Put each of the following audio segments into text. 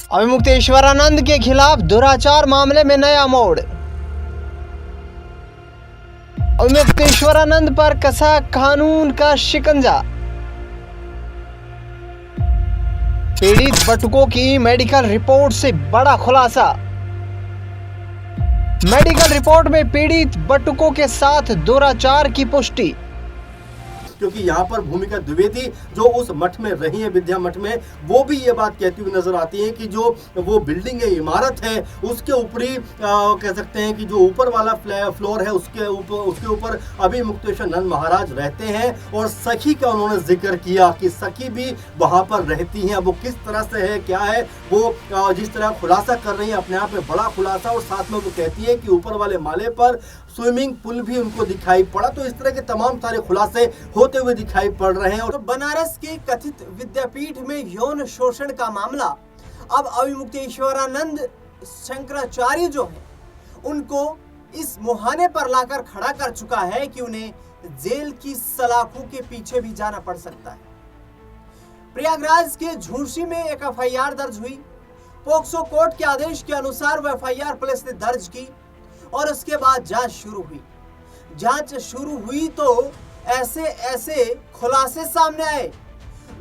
अविमुक्तेश्वरानंद के खिलाफ दुराचार मामले में नया मोड़। अविमुक्तेश्वरानंद पर कसा कानून का शिकंजा। पीड़ित बटुकों की मेडिकल रिपोर्ट से बड़ा खुलासा। मेडिकल रिपोर्ट में पीड़ित बटुकों के साथ दुराचार की पुष्टि। क्योंकि यहाँ पर भूमिका द्विवेदी जो उस मठ में रही है, विद्या मठ में, वो भी ये बात कहती हुई नजर आती है कि जो वो बिल्डिंग है, इमारत है, उसके ऊपरी कह सकते हैं कि जो ऊपर वाला फ्लोर है उसके ऊपर अविमुक्तेश्वरानंद महाराज रहते हैं। और सखी का उन्होंने जिक्र किया कि सखी भी वहाँ पर रहती हैं। वो किस तरह से है, क्या है, वो जिस तरह खुलासा कर रही है अपने आप में बड़ा खुलासा। और साथ में वो कहती है कि ऊपर वाले माले पर स्विमिंग पूल भी उनको दिखाई पड़ा। तो इस तरह के तमाम सारे खुलासे होते हुए दिखाई पड़ रहे हैं। और बनारस के कथित विद्यापीठ में यौन शोषण का मामला अब अविमुक्तेश्वरानंद शंकराचार्य जो है उनको इस मुहाने पर लाकर खड़ा कर चुका है कि उन्हें जेल की सलाखों के पीछे भी जाना पड़ सकता है। प्रयागराज के झूंसी में एक एफआईआर दर्ज हुई। पोक्सो कोर्ट के आदेश के अनुसार वह एफआईआर पुलिस ने दर्ज की और उसके बाद जांच शुरू हुई। जांच शुरू हुई तो ऐसे खुलासे सामने आए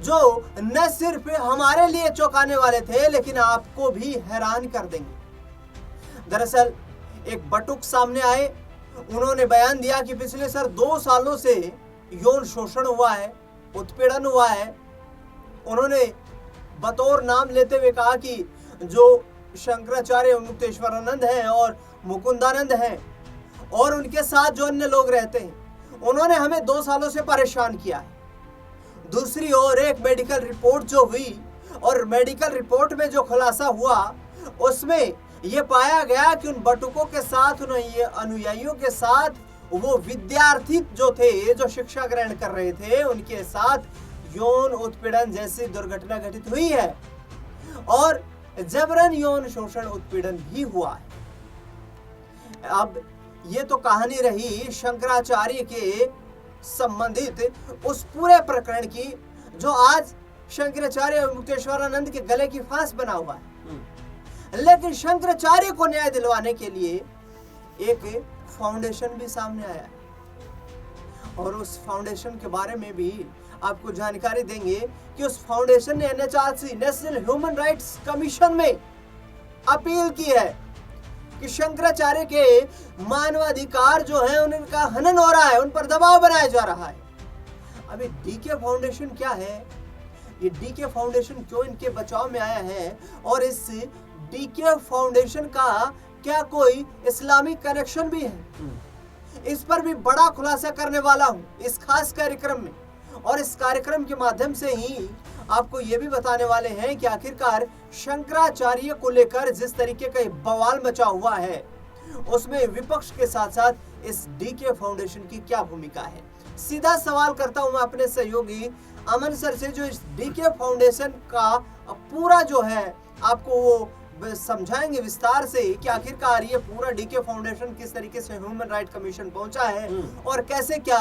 जो न सिर्फ हमारे लिए चौंकाने वाले थे लेकिन आपको भी हैरान कर देंगे। दरअसल एक बटुक सामने आए, उन्होंने बयान दिया कि पिछले 2 सालों से यौन शोषण हुआ है, उत्पीड़न हुआ है। उन्होंने बतौर नाम लेते हुए कहा कि जो शंकराचार्य मुक्तेश्वरानंद हैं और मुकुंदानंद हैं और उनके साथ जो अन्य लोग रहते हैं, उन्होंने हमें 2 सालों से परेशान किया है। दूसरी ओर एक मेडिकल रिपोर्ट जो हुई और मेडिकल रिपोर्ट में जो खुलासा हुआ उसमें यह पाया गया कि उन बटुकों के साथ, उन अनुयायियों के साथ, वो विद्यार्थी जो थे, जो शिक्षा ग्रहण कर रहे थे, उनके साथ यौन उत्पीड़न जैसी दुर्घटना घटित हुई है और जबरन यौन शोषण उत्पीड़न भी हुआ है। अब ये तो कहानी रही शंकराचार्य के संबंधित उस पूरे प्रकरण की जो आज शंकराचार्य मुक्तेश्वरानंद के गले की फांस बना हुआ है। लेकिन शंकराचार्य को न्याय दिलवाने के लिए एक फाउंडेशन भी सामने आया है और उस फाउंडेशन के बारे में भी आपको जानकारी देंगे कि उस फाउंडेशन ने NHRC, national human rights commission में अपील की है कि शंकराचार्य के मानवाधिकार जो है उनका हनन हो रहा है, उन पर दबाव बनाया जा रहा है। अभी डीके फाउंडेशन क्या है, ये डीके फाउंडेशन क्यों इनके बचाव में आया है और इस डीके फाउंडेशन का क्या कोई इस्लामिक कनेक्शन भी है, इस पर भी बड़ा खुलासा करने वाला हूं इस खास कार्यक्रम में। और इस कार्यक्रम के माध्यम से ही आपको ये भी बताने वाले हैं कि आखिरकार शंकराचार्य को लेकर जिस तरीके का बवाल मचा हुआ है उसमें विपक्ष के साथ साथ इस डीके फाउंडेशन की क्या भूमिका है। सीधा सवाल करता हूं मैं अपने सहयोगी अमन सर से, जो इस डीके फाउंडेशन का पूरा जो है आपको वो समझाएंगे विस्तार से कि आखिरकार ये पूरा डीके फाउंडेशन किस तरीके से ह्यूमन राइट कमीशन पहुंचा है और कैसे क्या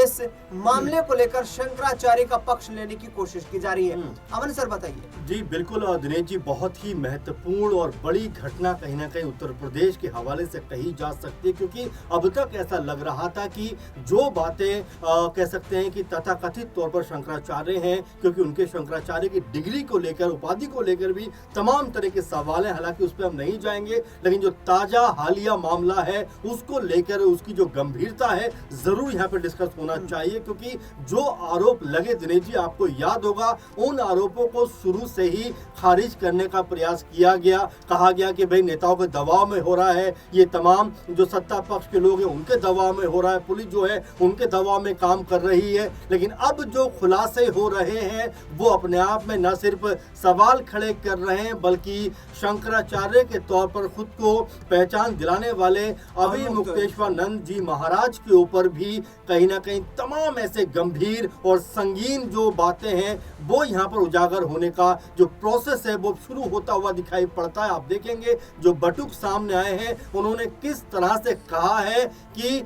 इस मामले को लेकर शंकराचार्य का पक्ष लेने की कोशिश की जा रही है। अमन सर बताइए। जी बिल्कुल दिनेश जी, बहुत ही महत्वपूर्ण और बड़ी घटना कहीं ना कहीं उत्तर प्रदेश के हवाले से कही जा सकती है, क्योंकि अब तक ऐसा लग रहा था कि जो बातें कह सकते हैं कि तथाकथित तौर पर शंकराचार्य हैं, क्योंकि उनके शंकराचार्य की डिग्री को लेकर, उपाधि को लेकर भी तमाम तरह के सवाल है। हालांकि उस पर हम नहीं जाएंगे, लेकिन जो ताजा हालिया मामला है उसको लेकर उसकी जो गंभीरता है जरूर यहाँ पे डिस्कस होना चाहिए। क्योंकि जो आरोप लगे दिनेश जी, आपको याद होगा, उन आरोपों को शुरू से ही खारिज करने का प्रयास किया गया। कहा गया कि भाई नेताओं के दबाव में हो रहा है, ये तमाम जो सत्ता पक्ष के लोग हैं उनके दबाव में हो रहा है, पुलिस जो है उनके दबाव में काम कर रही है। लेकिन अब जो खुलासे हो रहे हैं वो अपने आप में न सिर्फ सवाल खड़े कर रहे हैं बल्कि शंकराचार्य के तौर पर खुद को पहचान दिलाने वाले अभिमुक्तेश्वरानंद जी महाराज के ऊपर भी कहीं ना कहीं तमाम ऐसे गंभीर और संगीन जो बातें हैं वो यहाँ पर उजागर होने का जो प्रोसेस है वो शुरू होता हुआ दिखाई पड़ता है। आप देखेंगे जो बटुक सामने आए हैं उन्होंने किस तरह से कहा है कि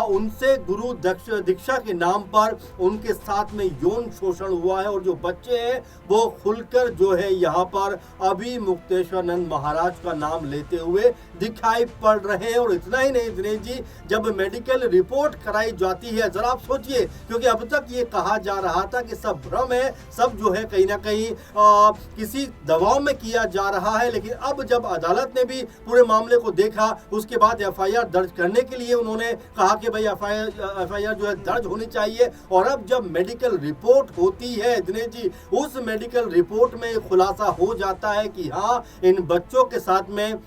उनसे गुरु दीक्षा के नाम पर उनके साथ में यौन शोषण हुआ है और जो बच्चे हैं वो खुलकर जो है यहाँ पर अभिमुक्तेश्वरानंद महाराज का नाम लेते हुए दिखाई पड़ रहे हैं। और इतना ही नहीं दिनेश जी, जब मेडिकल रिपोर्ट कराई जाती है, जरा आप सोचिए, क्योंकि अब तक ये कहा जा रहा था कि सब भ्रम है, सब जो है कहीं ना कहीं किसी दबाव में किया जा रहा है, लेकिन अब जब अदालत ने भी पूरे मामले को देखा उसके बाद एफआईआर दर्ज करने के लिए उन्होंने कहा कि भाई एफआईआर जो है दर्ज होनी चाहिए। और अब जब मेडिकल रिपोर्ट होती है दिनेश जी, उस मेडिकल रिपोर्ट में खुलासा हो जाता है कि हाँ, इन बच्चों के साथ में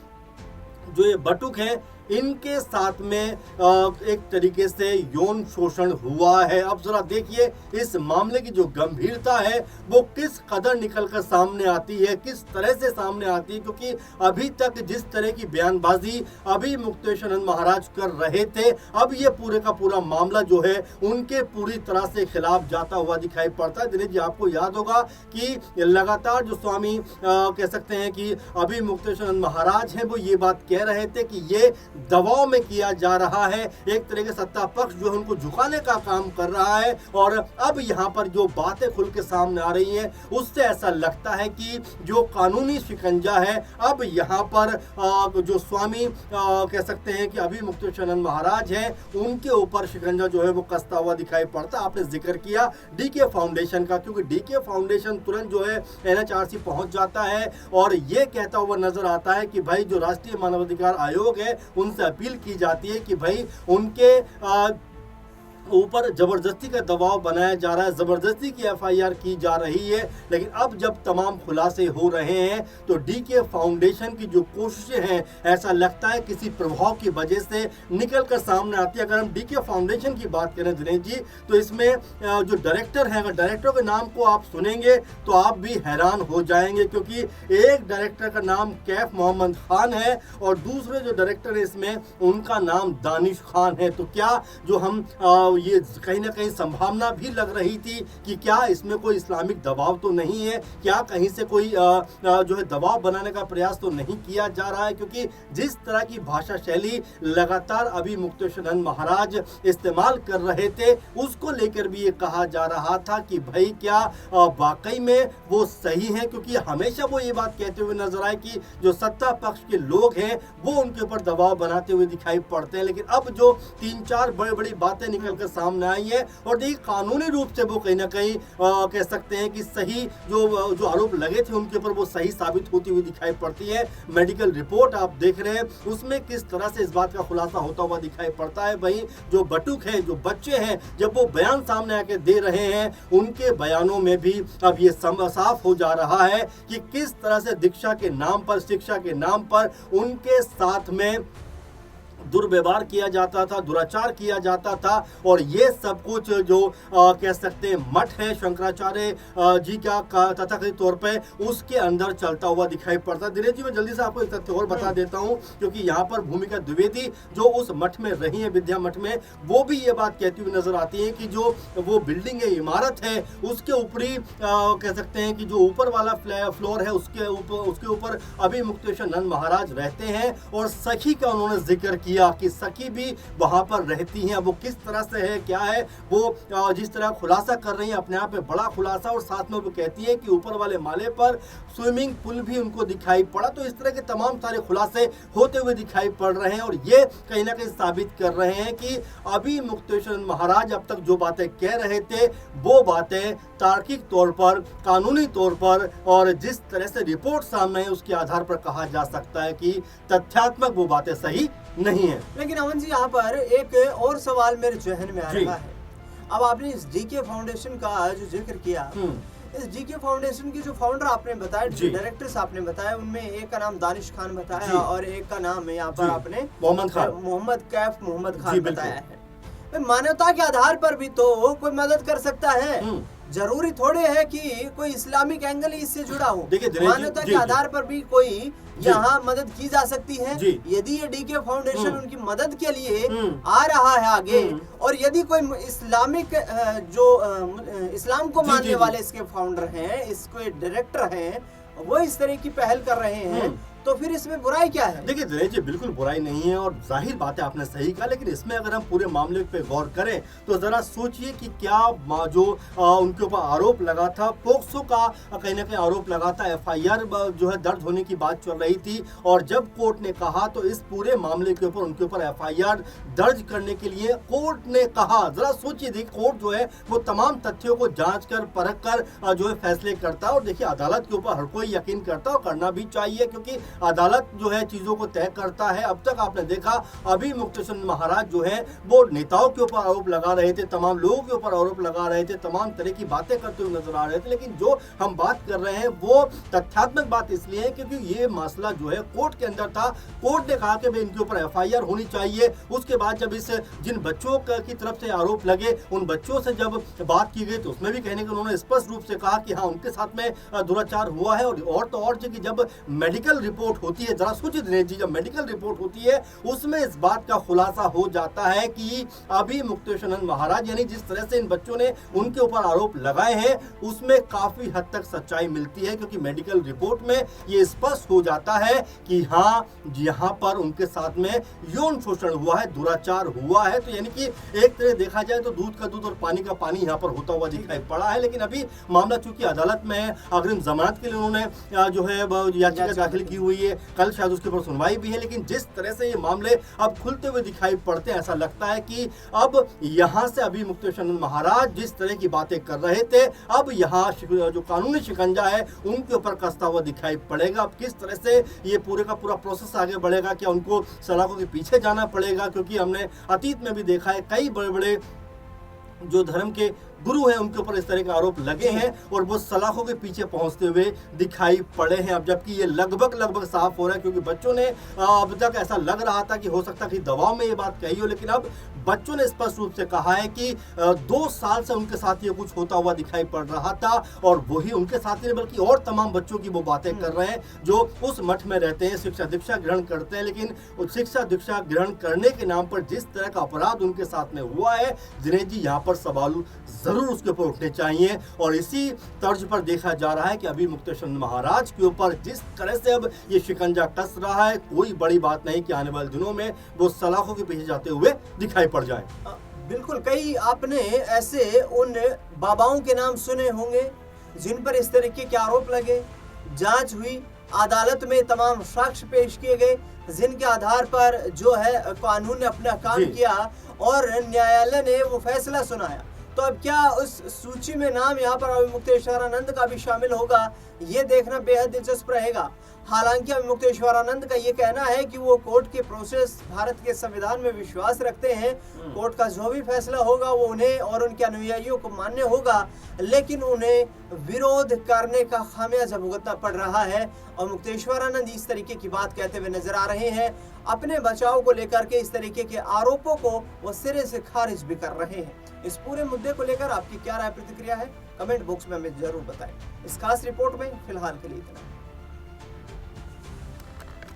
जो ये बटुक हैं इनके साथ में एक तरीके से यौन शोषण हुआ है। अब जरा देखिए इस मामले की जो गंभीरता है वो किस कदर निकलकर सामने आती है, किस तरह से सामने आती है, क्योंकि अभी तक जिस तरह की बयानबाजी अभिमुक्तेश्वरानंद महाराज कर रहे थे, अब ये पूरे का पूरा मामला जो है उनके पूरी तरह से खिलाफ जाता हुआ दिखाई पड़ता है। दिनेश जी, आपको याद होगा कि लगातार जो स्वामी कह सकते हैं कि अभिमुक्तेश्वरानंद महाराज हैं वो ये बात कह रहे थे कि ये दबाव में किया जा रहा है, एक तरह के सत्ता पक्ष जो है उनको झुकाने का काम कर रहा है। और अब यहाँ पर जो बातें खुल के सामने आ रही हैं उससे ऐसा लगता है कि जो कानूनी शिकंजा है अब यहाँ पर जो स्वामी कह सकते हैं कि अभिमुक्तेश्वरानंद महाराज हैं उनके ऊपर शिकंजा जो है वो कसता हुआ दिखाई पड़ता है। आपने जिक्र किया डीके फाउंडेशन का, क्योंकि डीके फाउंडेशन तुरंत जो है एनएचआरसी पहुंच जाता है और ये कहता हुआ नजर आता है कि भाई जो राष्ट्रीय मानवाधिकार आयोग है उनसे अपील की जाती है कि भाई उनके ऊपर जबरदस्ती का दबाव बनाया जा रहा है, जबरदस्ती की एफआईआर की जा रही है। लेकिन अब जब तमाम खुलासे हो रहे हैं तो डीके फाउंडेशन की जो कोशिशें हैं ऐसा लगता है किसी प्रभाव की वजह से निकल कर सामने आती है। अगर हम डीके फाउंडेशन की बात करें दिनेश जी, तो इसमें जो डायरेक्टर हैं, अगर डायरेक्टर के नाम को आप सुनेंगे तो आप भी हैरान हो जाएंगे, क्योंकि एक डायरेक्टर का नाम कैफ मोहम्मद खान है और दूसरे जो डायरेक्टर है इसमें उनका नाम दानिश खान है। तो क्या जो हम ये कहीं ना कहीं संभावना भी लग रही थी कि क्या इसमें कोई इस्लामिक दबाव तो नहीं है, क्या कहीं से कोई जो है दबाव बनाने का प्रयास तो नहीं किया जा रहा है, क्योंकि जिस तरह की भाषा शैली लगातार अभिमुक्तेश्वरानंद महाराज इस्तेमाल कर रहे थे उसको लेकर भी ये कहा जा रहा था कि भाई क्या वाकई में वो सही है, क्योंकि हमेशा वो ये बात कहते हुए नजर आए कि जो सत्ता पक्ष के लोग हैं वो उनके ऊपर दबाव बनाते हुए दिखाई पड़ते हैं। लेकिन अब जो 3-4 बड़ी बड़ी बातें निकलकर सामने आई है और देखिए कानूनी रूप से वो कहीं ना कहीं कह सकते हैं कि सही जो आरोप लगे थे उनके ऊपर वो सही साबित होती हुई दिखाई पड़ती है। मेडिकल रिपोर्ट आप देख रहे हैं उसमें किस तरह से इस बात का खुलासा होता हुआ दिखाई पड़ता है। वहीं जो बटुक है, जो बच्चे हैं, जब वो बयान सामने आके दे रहे हैं उनके बयानों में भी अब ये साफ हो जा रहा है कि किस तरह से दीक्षा के नाम पर, शिक्षा के नाम पर उनके साथ में दुर्व्यवहार किया जाता था, दुराचार किया जाता था। और ये सब कुछ जो कह सकते हैं मठ है शंकराचार्य जी का तथाकथित तौर पे उसके अंदर चलता हुआ दिखाई पड़ता है। दिनेश जी, मैं जल्दी से आपको एक तथ्य और बता देता हूं, क्योंकि यहाँ पर भूमिका द्विवेदी जो उस मठ में रही है, विद्या मठ में, वो भी ये बात कहती हुई नजर आती है कि जो वो बिल्डिंग है, इमारत है, उसके ऊपरी कह सकते हैं कि जो ऊपर वाला फ्लोर है उसके ऊपर अभिमुक्तेश्वरानंद महाराज रहते हैं। और सखी का उन्होंने जिक्र किया कि सखी भी वहां पर रहती हैं। वो किस तरह से है, क्या है, वो जिस तरह खुलासा कर रही हैं अपने आप में बड़ा खुलासा, और साथ में वो कहती है कि ऊपर वाले माले पर स्विमिंग पूल भी उनको दिखाई पड़ा। तो इस तरह के तमाम सारे खुलासे होते हुए दिखाई पड़ रहे हैं और ये कहीं ना कहीं साबित कर रहे हैं कि अभिमुक्तेश्वरानंद महाराज अब तक जो बातें कह रहे थे वो बातें तार्किक तौर पर, कानूनी तौर पर और जिस तरह से रिपोर्ट सामने है उसके आधार पर कहा जा सकता है कि तथ्यात्मक वो बातें सही नहीं है। लेकिन अमन जी, यहाँ पर एक और सवाल मेरे जहन में आ रहा है। अब आपने इस डीके फाउंडेशन का जो जिक्र किया, इस डीके फाउंडेशन की जो फाउंडर आपने बताया, जो डायरेक्टर्स आपने बताया, उनमें एक का नाम दानिश खान बताया और एक का नाम यहाँ पर आपने मोहम्मद कैफ मोहम्मद खान बताया है। मानवता के आधार पर भी तो कोई मदद कर सकता है। जरूरी थोड़े है कि कोई इस्लामिक एंगल ही इससे जुड़ा हो। देखिए दिनेश जी, मान्यता जी, के जी। आधार पर भी कोई यहाँ मदद की जा सकती है। जी। यदि ये डीके फाउंडेशन उनकी मदद के लिए हम्म। आ रहा है आगे, हम्म। और यदि कोई इस्लामिक इस्लाम को जी, मानने जी, वाले इसके फाउंडर हैं, इसके डायरेक्टर हैं, वो इस तरह की पहल कर रहे हैं, तो फिर इसमें बुराई क्या है? देखिए दिनेश जी, बिल्कुल बुराई नहीं है और जाहिर बात है, आपने सही कहा, लेकिन इसमें अगर हम पूरे मामले पे गौर करें तो जरा सोचिए कि क्या जो उनके ऊपर आरोप लगा था, पोक्सो का कहीं ना कहीं आरोप लगा था, एफआईआर जो है दर्ज होने की बात चल रही थी, और जब कोर्ट ने कहा तो इस पूरे मामले के ऊपर उनके ऊपर एफआईआर दर्ज करने के लिए कोर्ट ने कहा, जरा सोचिए, देखिए कोर्ट जो है वो तमाम तथ्यों को जांच कर परख कर जो है फैसले करता है, और देखिए अदालत के ऊपर हर कोई यकीन करता है और करना भी चाहिए, क्योंकि अदालत जो है चीजों को तय करता है। अब तक आपने देखा अभी मुक्तेश्वर महाराज जो है वो नेताओं के ऊपर आरोप लगा रहे थे, तमाम लोगों के ऊपर आरोप लगा रहे थे, तमाम तरह की बातें करते हुए नजर आ रहे थे, लेकिन जो हम बात कर रहे हैं वो तथ्यात्मक बात इसलिए है क्योंकि ये मसला जो है कोर्ट के अंदर था। कोर्ट ने कहा कि भाई इनके ऊपर एफआईआर होनी चाहिए। उसके बाद जब इस जिन बच्चों की तरफ से आरोप लगे उन बच्चों से जब बात की गई तो उसमें भी कहने के उन्होंने स्पष्ट रूप से कहा कि हाँ उनके साथ में दुराचार हुआ है। और तो और कि जब मेडिकल रिपोर्ट होती है, जरा सोचिए दिनेश जी, जब मेडिकल रिपोर्ट होती है उसमें इस बात का खुलासा हो जाता है कि अभी मुक्तेश्वर महाराज यानी जिस तरह से इन बच्चों ने उनके ऊपर आरोप लगाए हैं उसमें काफी हद तक सच्चाई मिलती है, क्योंकि मेडिकल रिपोर्ट में ये स्पष्ट हो जाता है कि हाँ यहाँ पर उनके साथ में यौन शोषण हुआ है, दुराचार हुआ है। तो यानी कि एक तरह देखा जाए तो दूध का दूध और पानी का पानी यहाँ पर होता हुआ दिखाई पड़ा है। लेकिन अभी मामला चूंकि अदालत में है, अग्रिम जमानत के लिए उन्होंने जो है याचिका दाखिल की हुई है, कल शायद उसके ऊपर सुनवाई भी है। लेकिन जिस तरह से ये मामले अब खुलते हुए दिखाई पड़ते हैं, ऐसा लगता है कि अब यहाँ से अभी मुक्तेश्वर महाराज जिस तरह की बातें कर रहे थे, अब यहाँ जो कानूनी शिकंजा है उनके ऊपर कसता हुआ दिखाई पड़ेगा। अब किस तरह से ये पूरे का पूरा प्रोसेस आगे बढ़ेगा, क्या उनको सलाखों के पीछे जाना पड़ेगा, क्योंकि हमने अतीत में भी देखा है कई बड़े बड़े जो धर्म के गुरु हैं उनके ऊपर इस तरह के आरोप लगे हैं और वो सलाखों के पीछे पहुंचते हुए दिखाई पड़े हैं। अब जबकि ये लगभग साफ हो रहा है, क्योंकि बच्चों ने अब तक ऐसा लग रहा था कि हो सकता है कि दबाव में ये बात कही हो, लेकिन अब बच्चों ने स्पष्ट रूप से कहा है कि 2 साल से उनके साथ ये कुछ होता हुआ दिखाई पड़ रहा था, और वही उनके साथ ही बल्कि और तमाम बच्चों की वो बातें कर रहे हैं जो उस मठ में रहते हैं, शिक्षा दीक्षा ग्रहण करते हैं। लेकिन उस शिक्षा दीक्षा ग्रहण करने के नाम पर जिस तरह का अपराध उनके साथ में हुआ है, दिनेश जी यहाँ पर सवाल जरूर उसके ऊपर उठने चाहिए। और इसी तर्ज पर देखा जा रहा है कि अभी मुक्तेश्वर महाराज के ऊपर जिस तरह से अब ये शिकंजा कस रहा है, कोई बड़ी बात नहीं कि आने वाले दिनों में वो सलाखों के पीछे जाते हुए दिखाई पड़ जाए। बिल्कुल, कई आपने ऐसे उन बाबाओं के नाम सुने होंगे जिन पर इस तरीके के आरोप लगे, जांच हुई, अदालत में तमाम साक्ष्य पेश किए गए, जिनके आधार पर जो है कानून ने अपना काम किया और न्यायालय ने वो फैसला सुनाया। तो अब क्या उस सूची में नाम यहाँ पर मुक्तेश्वरानंद का भी शामिल होगा, ये देखना बेहद दिलचस्प रहेगा। हालांकि मुक्तेश्वरानंद का ये कहना है कि वो कोर्ट के प्रोसेस, भारत के संविधान में विश्वास रखते हैं, कोर्ट का जो भी फैसला होगा वो उन्हें और उनके अनुयायियों को मान्य होगा, लेकिन उन्हें विरोध करने का खामियाजा भुगतना पड़ रहा है। और मुक्तेश्वरानंद इस तरीके की बात कहते हुए नजर आ रहे हैं। अपने बचाव को लेकर के इस तरीके के आरोपों को वो सिरे से खारिज भी कर रहे हैं। इस पूरे मुद्दे को लेकर आपकी क्या राय प्रतिक्रिया है, कमेंट बॉक्स में हमें जरूर बताएं। इस खास रिपोर्ट में फिलहाल के लिए इतना।